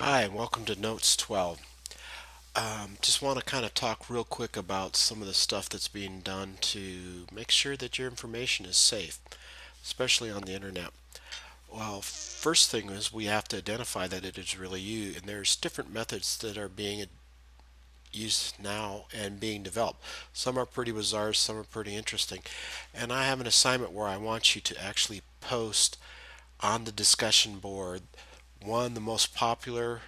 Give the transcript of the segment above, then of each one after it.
Hi, and welcome to Notes 12. Just want to kind of talk real quick about some of the stuff that's being done to make sure that your information is safe, especially on the internet. Well, first thing is we have to identify that it is really you, and there's different methods that are being used now and being developed. Some are pretty bizarre, some are pretty interesting. And I have an assignment where I want you to actually post on the discussion board the most popular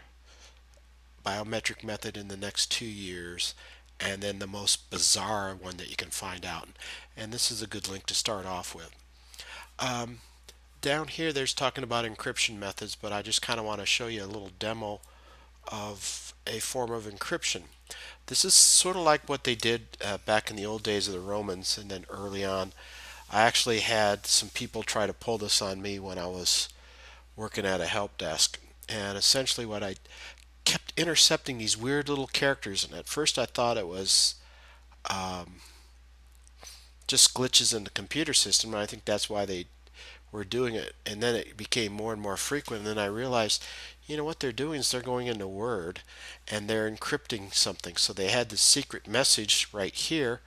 biometric method in the next 2 years, and then the most bizarre one that you can find out. And this is a good link to start off with. Um, Down here, there's talking about encryption methods, but I just kind of want to show you a little demo of a form of encryption. This is sort of like what they did back in the old days of the Romans, and then early on. I actually had some people try to pull this on me when I was working at a help desk. And essentially, what I kept intercepting these weird little characters, and at first I thought it was um, just glitches in the computer system, and I think that's why they were doing it. And then it became more and more frequent, and then I realized, what they're doing is they're going into Word and they're encrypting something. So they had the secret message right here.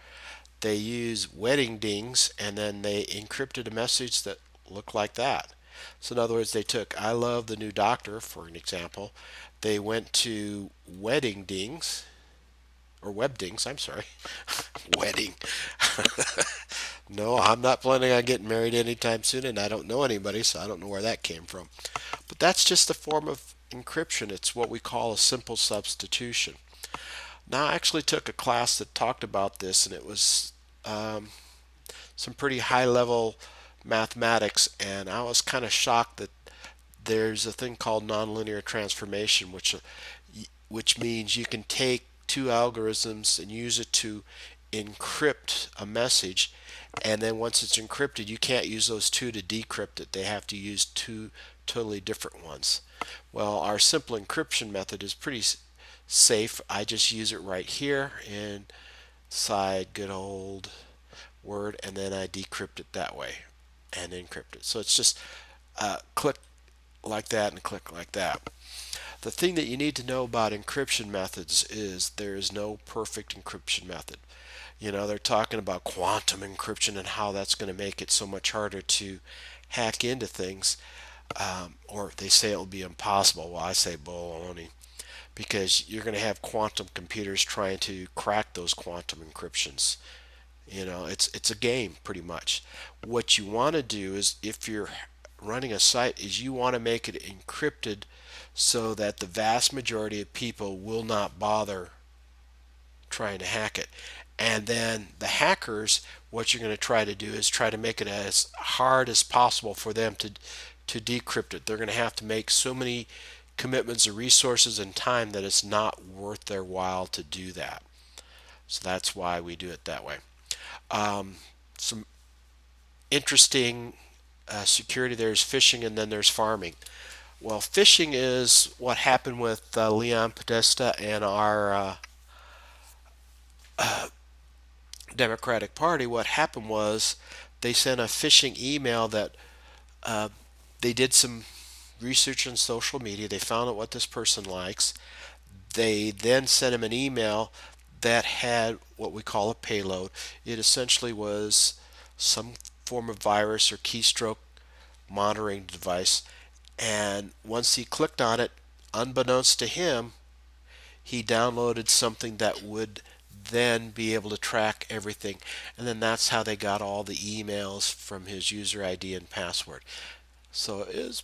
They use wedding dings, and then they encrypted a message that looked like that. So in other words, they took "I love the new doctor" for an example. They went to wedding dings or web dings. I'm sorry, wedding. No, I'm not planning on getting married anytime soon, and I don't know anybody, so I don't know where that came from. But that's just a form of encryption. It's what we call a simple substitution. Now, I actually took a class that talked about this, and it was um, some pretty high level mathematics, and I was kind of shocked that there's a thing called nonlinear transformation, which means you can take two algorithms and use it to encrypt a message, and then once it's encrypted, you can't use those two to decrypt it. They have to use two totally different ones. Well, our simple encryption method is pretty safe. I just use it right here inside good old Word, and then I decrypt it that way and encrypt it. So it's just click like that and click like that. The thing that you need to know about encryption methods is there is no perfect encryption method. They're talking about quantum encryption and how that's going to make it so much harder to hack into things, or they say it will be impossible. Well, I say baloney because you're going to have quantum computers trying to crack those quantum encryptions. It's a game pretty much. What you want to do is, if you're running a site, is you want to make it encrypted so that the vast majority of people will not bother trying to hack it. And then the hackers, what you're going to try to do is try to make it as hard as possible for them to decrypt it. They're going to have to make so many commitments of resources and time that it's not worth their while to do that. So that's why we do it that way. Some interesting security, there's phishing and then there's farming. Well, phishing is what happened with Leon Podesta and our Democratic Party. What happened was they sent a phishing email that uh, they did some research on social media. They found out what this person likes. They then sent him an email that had what we call a payload. It essentially was some form of virus or keystroke monitoring device. And once he clicked on it, unbeknownst to him, he downloaded something that would then be able to track everything. And then that's how they got all the emails from his user ID and password. So it is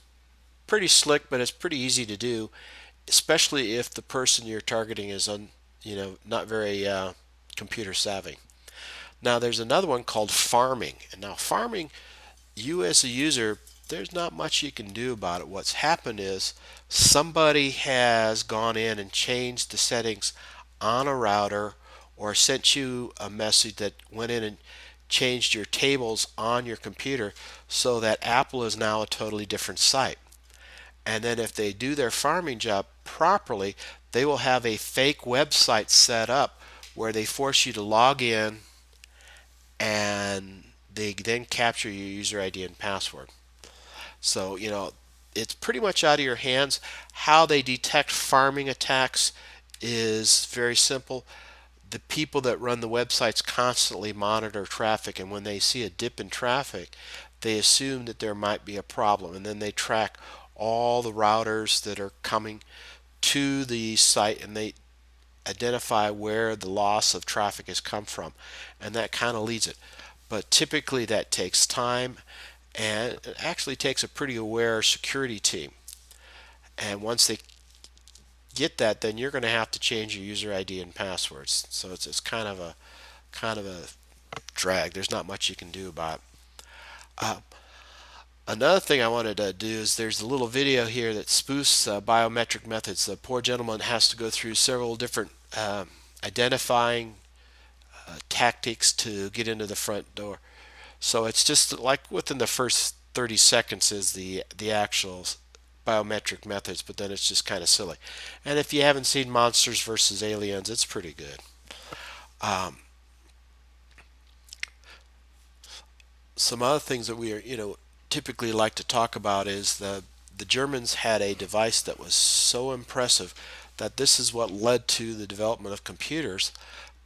pretty slick, but it's pretty easy to do, especially if the person you're targeting is not very computer savvy. Now there's another one called farming. And now farming, you as a user, there's not much you can do about it. What's happened is somebody has gone in and changed the settings on a router or sent you a message that went in and changed your tables on your computer so that Apple is now a totally different site. And then if they do their farming job properly, they will have a fake website set up where they force you to log in, and they then capture your user ID and password. So, it's pretty much out of your hands. How they detect farming attacks is very simple. The people that run the websites constantly monitor traffic, and when they see a dip in traffic, they assume that there might be a problem, and then they track all the routers that are coming to the site, and they identify where the loss of traffic has come from, and that kind of leads it. But typically that takes time, and it actually takes a pretty aware security team. And once they get that, then you're going to have to change your user ID and passwords. So it's kind of a drag. There's not much you can do about it. Another thing I wanted to do is there's a little video here that spoofs biometric methods. The poor gentleman has to go through several different identifying tactics to get into the front door. So it's just like within the first 30 seconds is the actual biometric methods, but then it's just kind of silly. And if you haven't seen Monsters versus Aliens, it's pretty good. Um, some other things that we are, typically like to talk about is the Germans had a device that was so impressive that this is what led to the development of computers.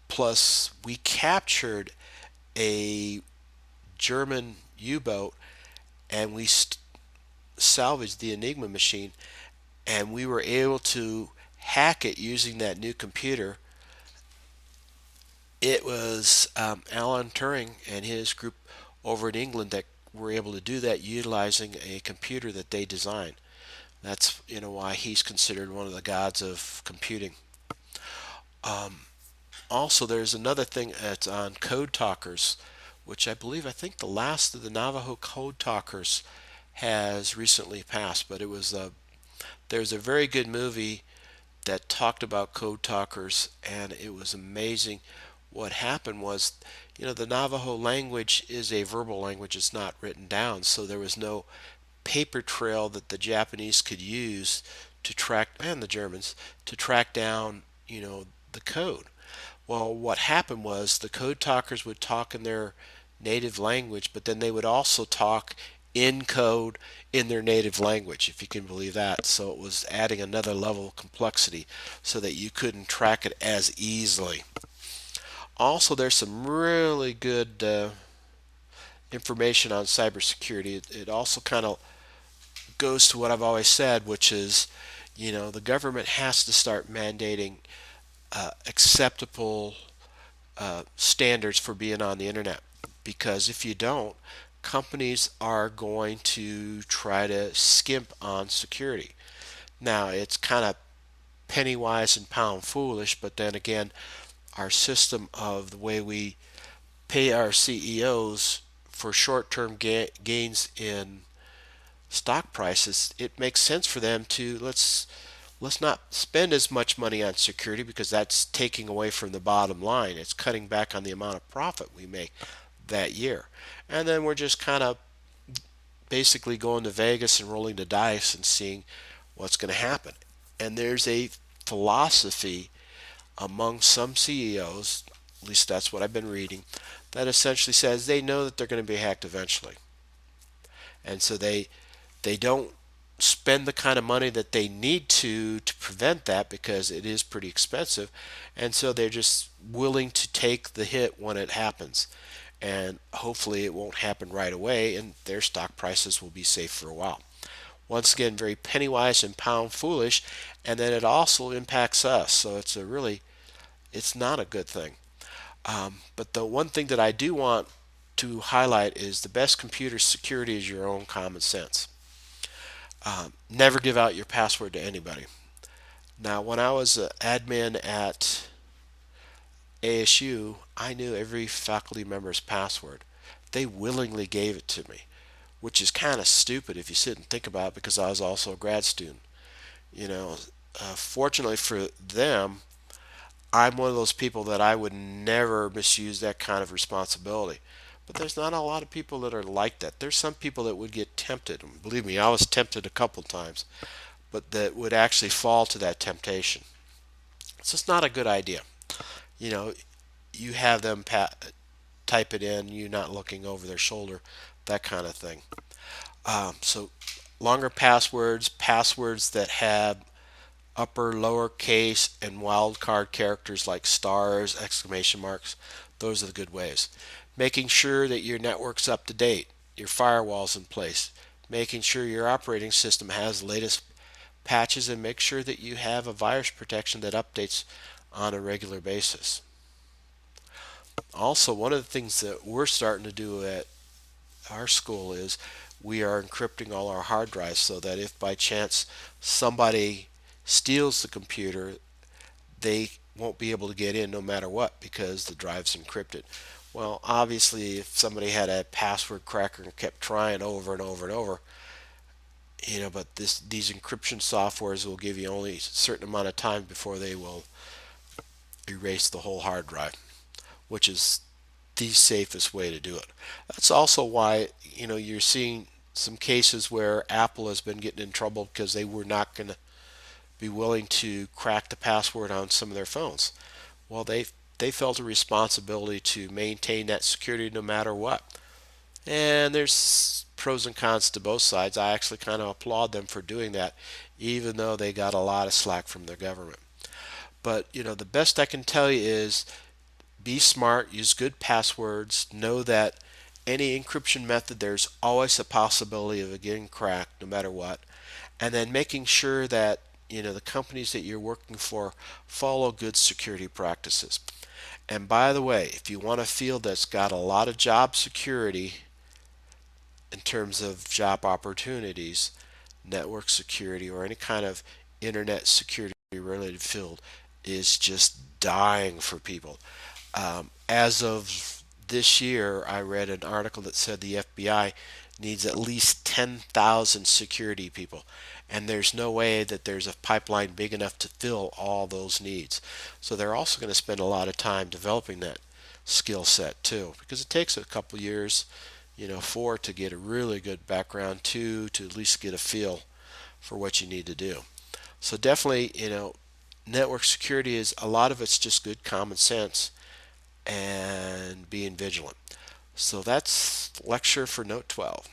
Plus, we captured a German U-boat and we salvaged the Enigma machine, and we were able to hack it using that new computer. It was Alan Turing and his group over in England that were able to do that utilizing a computer that they designed. That's why he's considered one of the gods of computing. Also, there's another thing that's on Code Talkers, which I think the last of the Navajo Code Talkers has recently passed. But there's a very good movie that talked about Code Talkers, and it was amazing. What happened was, the Navajo language is a verbal language; it's not written down, so there was no paper trail that the Japanese could use to track, and the Germans, to track down, the code. Well, what happened was the code talkers would talk in their native language, but then they would also talk in code in their native language, if you can believe that. So it was adding another level of complexity so that you couldn't track it as easily. Also, there's some really good information on cybersecurity. It also kind of goes to what I've always said, which is, the government has to start mandating acceptable standards for being on the internet. Because if you don't, companies are going to try to skimp on security. Now, it's kind of penny wise and pound foolish, but then again, our system of the way we pay our CEOs for short-term gains in stock prices, it makes sense for them to let's not spend as much money on security because that's taking away from the bottom line. It's cutting back on the amount of profit we make that year. And then we're just kind of basically going to Vegas and rolling the dice and seeing what's going to happen. And there's a philosophy among some CEOs, at least that's what I've been reading, that essentially says they know that they're going to be hacked eventually. And so they don't spend the kind of money that they need to prevent that because it is pretty expensive, and so they're just willing to take the hit when it happens, and hopefully it won't happen right away and their stock prices will be safe for a while. Once again, very penny wise and pound foolish, and then it also impacts us, so it's not a good thing. But the one thing that I do want to highlight is the best computer security is your own common sense. Never give out your password to anybody. Now, when I was an admin at ASU, I knew every faculty member's password. They willingly gave it to me, which is kind of stupid if you sit and think about it because I was also a grad student. You know, Fortunately for them, I'm one of those people that I would never misuse that kind of responsibility. But there's not a lot of people that are like that. There's some people that would get tempted. And believe me, I was tempted a couple times, but that would actually fall to that temptation. It's just not a good idea. You know, you have them type it in, you not looking over their shoulder, that kind of thing. So longer passwords, passwords that have upper, lowercase, and wildcard characters like stars, exclamation marks. Those are the good ways. Making sure that your network's up to date, your firewall's in place, making sure your operating system has the latest patches, and make sure that you have a virus protection that updates on a regular basis. Also, one of the things that we're starting to do at our school is we are encrypting all our hard drives so that if by chance somebody steals the computer, they won't be able to get in no matter what because the drive's encrypted. Well, obviously, if somebody had a password cracker and kept trying over and over and over, but these encryption softwares will give you only a certain amount of time before they will erase the whole hard drive, which is the safest way to do it. That's also why, you're seeing some cases where Apple has been getting in trouble because they were not going to be willing to crack the password on some of their phones. Well, they felt a responsibility to maintain that security no matter what. And there's pros and cons to both sides. I actually kind of applaud them for doing that, even though they got a lot of slack from their government. But the best I can tell you is be smart, use good passwords, know that any encryption method, there's always a possibility of it getting cracked no matter what. And then making sure that the companies that you're working for follow good security practices. And by the way, if you want a field that's got a lot of job security in terms of job opportunities, network security, or any kind of internet security related field is just dying for people. As of this year, I read an article that said the FBI needs at least 10,000 security people. And there's no way that there's a pipeline big enough to fill all those needs. So they're also going to spend a lot of time developing that skill set too, because it takes a couple years, for to get a really good background, two to at least get a feel for what you need to do. So definitely, network security is a lot of it's just good common sense and being vigilant. So that's lecture for Note 12.